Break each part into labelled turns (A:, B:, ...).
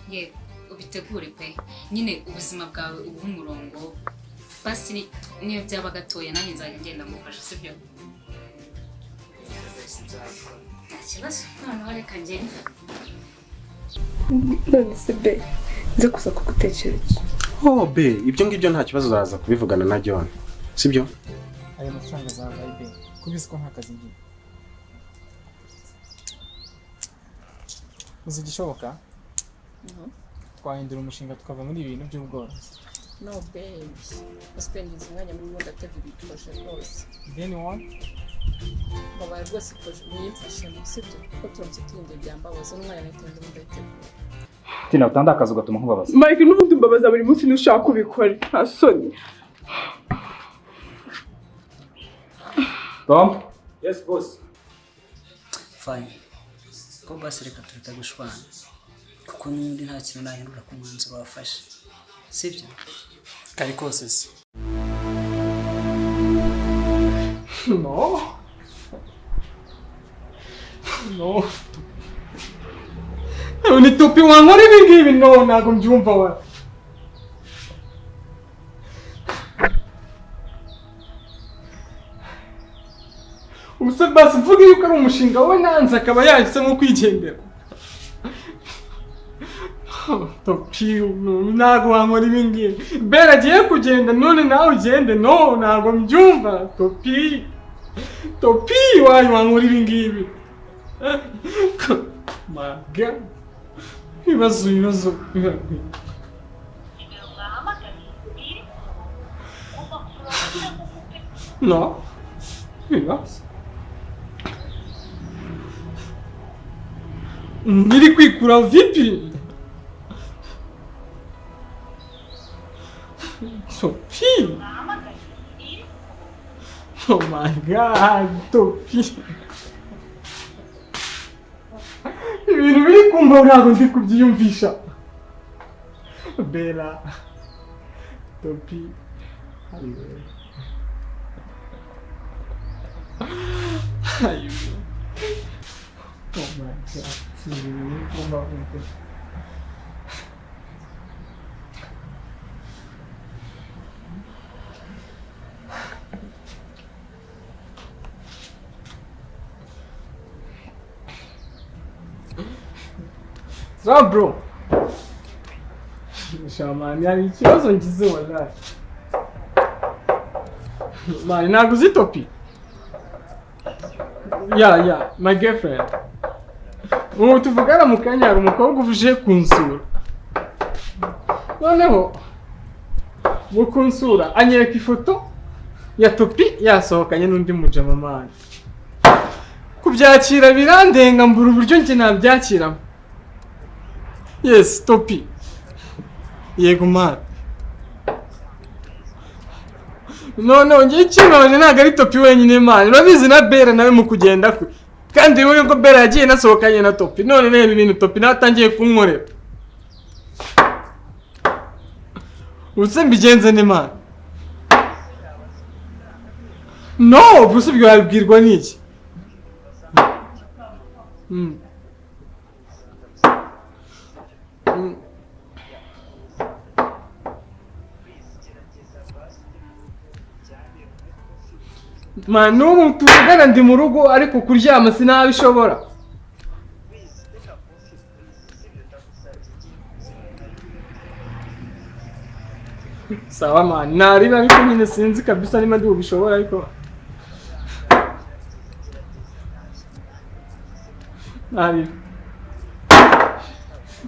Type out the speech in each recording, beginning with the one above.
A: ye ubitegure pe nyine ubuzima bwawe ubuha umurongo basi niyo byaba gatoya nanjye nzajya ngenda mufasha sibyo kibazo noneho reka ngenda
B: none se be nze kuza kugutekereza
C: be ibyo ngibyo nta kibazo uraza kubivugana na John sibyo
D: aya mafaranga zabaye be kubizi ko nta kazi ngiye uzi gishoboka twahindura umushinga tukava muri ibintu by'ubworozi
B: no babe uspending umwanya muri wo ndategura ibitoshe rwose
D: then what
B: babaye rwose koje mwimfashe sibyo ko turamutse tinde byambabaza umwanya n'itende ndategura
E: tina utandakaza ugatuma nkubabaza
B: Mike n'ubundi mbabaza buri munsi nushaka kubikora nta soni
E: Tom
F: Yes boss
G: fine ko basi reka tureka gushwana kuko n'undi nta kintu nahindura ku mwanzuro wafashe sibyo
D: kari kose se no ni topi wankora ibi ngibi no ntabwo mbyumva wa ubuse basi mvuga yuko ari umushinga we nanze akaba yahisemo kwigendera topi ntabwo wankora ibi ngibi bera agiye kugenda none nawe ugende no ntabwo mbyumva topi wayo wankora ibi ngibi maga ibibazo no ibibazo niri kwikura vipi Topi oh my god Topi ibintu biri kumva ntabwo ndi kubyiyumvisha bera Topi ayo oh my god bro shamani hari ikibazo ngize wallahi mani ntabwo uzi Topi ya my girlfriend ubu tuvugana mu kanya hari umukobwa uje kunsura noneho mu kunsura anyereka ifoto ya Topi yasohokanye n'undi mujama mani kubyakira birandenga mbura uburyo njye nabyakiramo yes Topi yego mani no ngiye ikibabaje ntabwo ari Topi wenyine mani urabizi na bera nawe mu kugenda kwe kandi wowe ko bera yagiye nasohokanye na Topi none reba ibintu Topi nawe atangiye kunkorera ubuse mbigenze ne mani no ubuse ibyo wabibwirwa n'iki man n'ubu tuvugana ndi mu rugo ariko kuryama sinabishobora sawa man nariba ariko nyine sinzi kabisa niba ndi bubishobora ariko nariba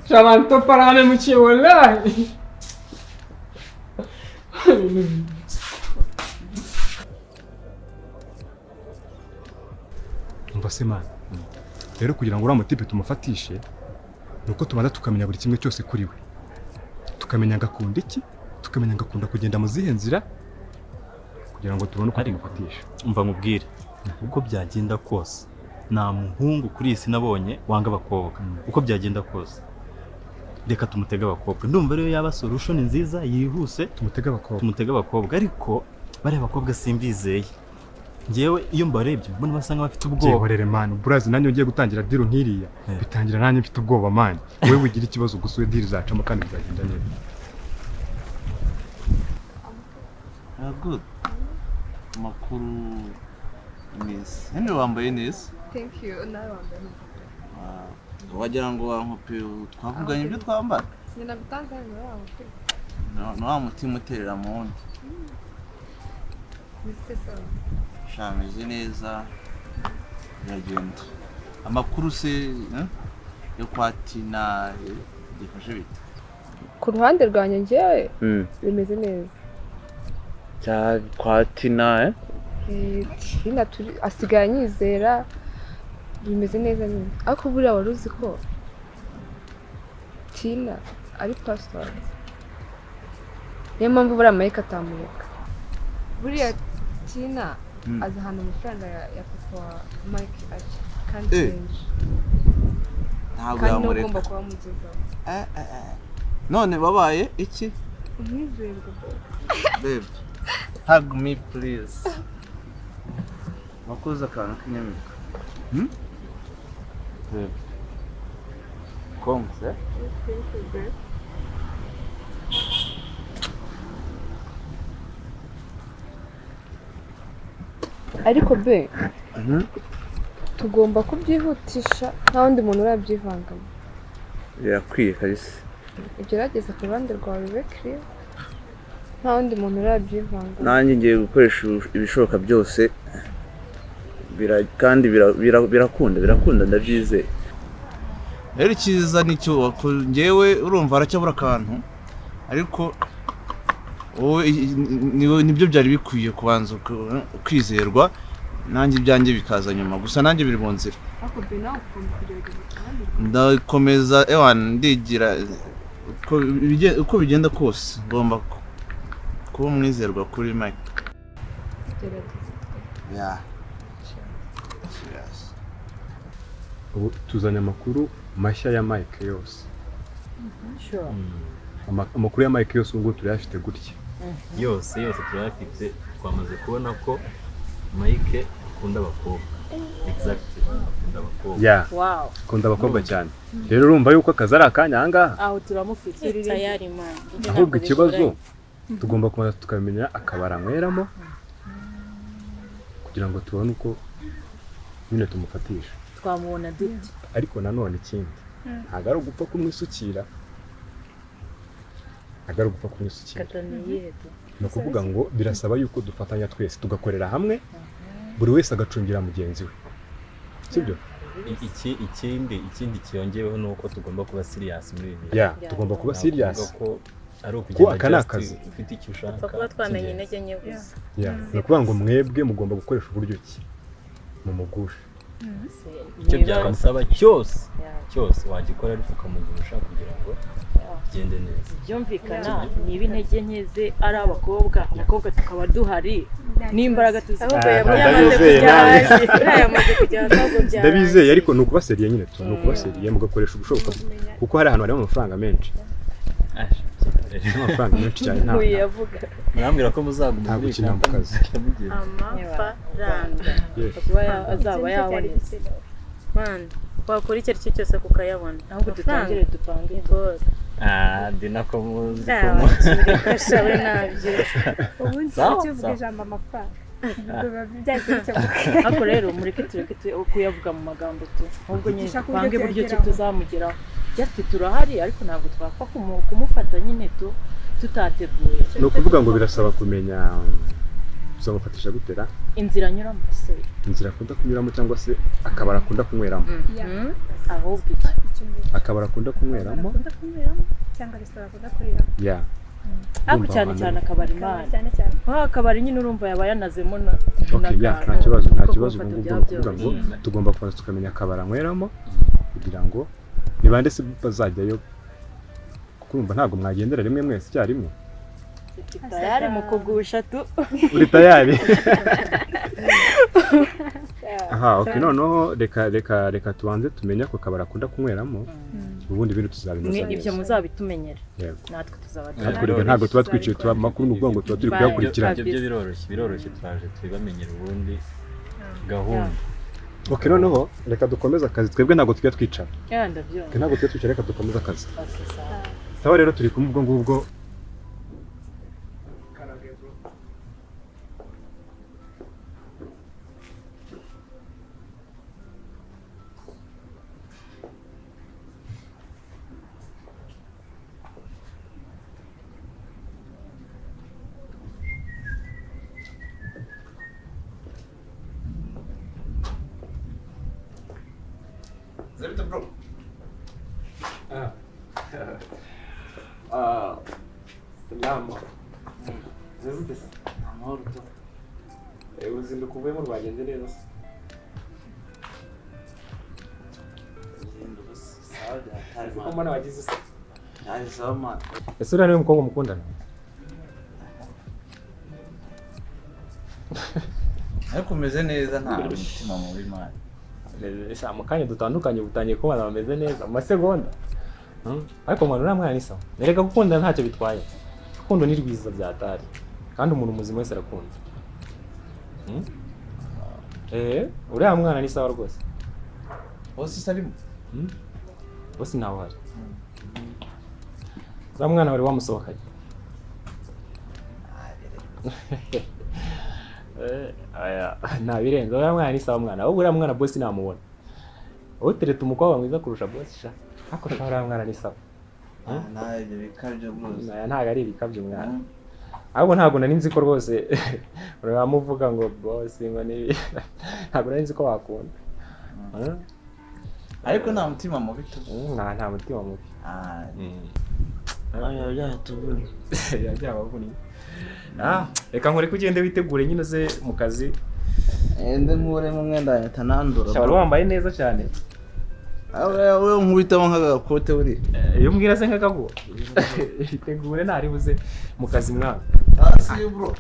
D: Chaman to parame muke wallahi
H: umva se man rero kugira ngo uriya mutipe tumufatishe nuko tubanza tukamenya buri kimwe cyose kuri we tukamenya ngakunda iki tukamenya ngakunda kugenda mu zihe nzira kugira ngo tubone uko tumufatisha
I: umva nkubwire uko byagenda kose nta muhungu kuri isi nabonye wanga abakobwa uko byagenda kose reka tumutega abakobwa ndumva rero yaba solution nziza yihuse
H: tumutega abakobwa
I: ariko bari abakobwa simbizeye njyewe iyo mbarebye mbona basa nk'abafite ubwoba.
H: Byihorere man, burazi nanjye ugiye gutangira deal nkiriya. Bitangira nanjye mfite ubwoba man. Wowe wigira ikibazo gusa deal zacamo kandi bizagenda neza.
F: Good. Makuru neza. Hano wambaye neza.
B: Thank you. Nawe wambaye neza.
F: Wagira ngo wankope twavuganye ibyo twambara.
B: Sina bitanze hano wawe.
F: No wa mutima uterera mu wundi. Shameze neza. Biragenda. Amakuru se yo kwatina yifashe bite?
B: Ku ruhande rwanjye njyewe bimeze neza.
F: Cya kwatina
B: Tina turi asigaye anyizera bimeze neza nyine. Ariko buriya wari uzi ko Tina ari pastor. Niyo mpamvu buriya Mike atamureka. Buriya Tina aza ahantu amafaranga ya papa wa Mike aje kandi kenshi.
F: Ntabwo yamureka.
B: Ugomba kuba mugezaho.
F: None babaye iki?
B: Umwizerwa.
F: Babe, hug me please. Wakoze akantu k'inyamibwa. Babe. Konse?
B: Ariko be tugomba kubyihutisha nta wundi muntu urabyivangamo.
F: Birakwiye kabisa.
B: Ugerageza ku ruhande rwawe bekire nta wundi muntu urabyivangamo.
F: Nanjye ngiye gukoresha ibishoboka byose kandi birakunda ndabyizeye. Rero icyiza nicyo ngewe urumva aracyabura akantu ariko wowe nibyo byari bikwiye kubanza kwizerwa nanjye ibyanjye bikaza nyuma gusa nanjye biri mu nzira. Ndakomeza ndigira uko bigenda kose ngomba kuba umwizerwa kuri Mike.
H: Ubu tuzanye amakuru mashya ya Mike yose. Amakuru ya Mike yose ubwo turayafite gutya.
I: Yose turayafite. Twamaze kubona ko Mike akunda abakobwa. Exactly. Akunda abakobwa.
H: Wow. Akunda abakobwa cyane. Rero urumva yuko akazi ari akanya ahangaha.
B: Aho turamufite
J: tayari man.
H: Ahubwo ikibazo tugomba kubanza tukamenya akabara anyweramo kugira ngo tubone uko nyine tumufatisha.
J: Twamubona dute.
H: Ariko nanone ikindi ntabwo ari ugupfa kumwisukira. Ni ukuvuga ngo birasaba yuko dufatanya twese tugakorera hamwe buri wese agacungira mugenzi we. Sibyo?
I: Ikindi kiyongeyeho ni uko tugomba kuba serious muri ibi.
H: Tugomba kuba serious.
I: Ari ukugenda just ufite icyo ushaka.
J: Kuba twamenye intege nke gusa.
H: Ni ukuvuga ngo mwebwe mugomba gukoresha uburyo ki mu mugusha.
I: Icyo byamusaba cyose wagikora ariko ukamugusha kugira ngo gende neza.
J: Byumvikana niba intege nke ze ari abakobwa tukaba duhari n'imbaraga
H: ndabizeye ariko ni ukubaseriye nyine ni ukubaseriye mugakoresha ubushoboka kuko hari ahantu harimo amafaranga menshi. Amafaranga menshi cyane ntabwo
I: murambwira ko muzaguma
H: gukina mu kazi.
J: Amafaranga kuba azaba yabonetse man wakora icyo aricyo cyose kukayabona ahubwo dutangire dupange bose.
I: Dinako muzi
J: ko kashawe nabyo
B: ubundi uvuga ijambo amafaranga
J: ako rero mureke tureke kuyavuga mu magambo tu ahubwo nyine tupange buryo ki tuzamugeraho. Just turahari ariko ntabwo twapfa kumufata nyine tutateguye.
H: Ni ukuvuga ngo birasaba kumenya uzamufatisha gutera
J: inzira anyuramo se
H: inzira akunda kunyuramo cyangwa se akabara akunda kunyweramo.
J: Ahubwo iki
H: akabara akunda kunyweramo
B: cyangwa restaurant akunda kurira.
J: Ako cyane akabari imana akabari nyine urumva yaba yanazemo na
H: nta kibazo kuvuga ngo tugomba kubanza tukamenya akabara anyweramo kugira ngo nibande se bazajyayo kuko urumva ntabwo mwagendera rimwe mwese icyarimwe.
J: Tayari mu kugusha tu
H: uri tayari. Aha, okay, noneho reka tubanze tumenye ko kabara akunda kunyweramo ubundi ibintu tuzabinoza
J: ibyo muzabitumenyera
H: yego
J: natwe tuzaba
H: natwe rero ntabwo tuba twicaye tuba amakuru n'ubwo ngo tuba turi kuyakurikirana
I: ibyo biroroshye twaje tubamenyera ubundi gahunda.
H: Ok, noneho reka dukomeze akazi, twebwe ntabwo tujya twicara.
J: Ndabyumva.
H: Ntabwo tujya twicara, reka dukomeze akazi. Sawa rero turi kumwe ubwo ngubwo.
F: Zerita bro.
D: Salama. Zerita. Amahoro to. Uruzinduko uvuyemo rwagenze neza se?
F: Uruzinduko sawa hatari
D: Ko mbona wagize se?
F: Yaje sawa man.
H: Ese uriya niwe mukobwa mukundana?
F: Ariko umeze neza nta mutima mubi man.
H: Esa mukanya dutandukanye butangiye kubana bameze neza mu masegonda. Ariko mwana uriya mwana ni sawa. Nereka gukunda ntacyo bitwaye. Kundo ni rwiza byatari. Kandi umuntu muzima wese arakunda. Uriya mwana ni sawa rwose.
F: Bose sarimo.
H: Bose nawe hari. Uriya mwana wari wamusohokanye. Nta birenze uriya mwana ni sawa mwana. Ahubwo uriya mwana boss namubona. Utereta umukobwa mwiza kurusha boss sha. Ariko uriya mwana ni sawa.
F: Ibyo bikabyo rwose.
H: Ntabwo ari ibikabyo mwana. Ahubwo ntabwo nari nzi ko rwose uramuvuga ngo boss ngo ni ntabwo nari nzi ko wakunda.
F: Ariko nta mutima mubi tu.
H: Nta mutima mubi.
F: Yatubuni.
H: Yabyabavuni. Reka nkore kugende witegure nyine ze mu kazi.
F: Ende nkure mu mwenda yatanandura.
H: Cyaba wambaye neza cyane.
F: Wewe nkubitamo nk'agakote uri.
H: Iyo mbwira se nk'akago. Itegure ntari buze mu kazi mwana.
F: See you bro.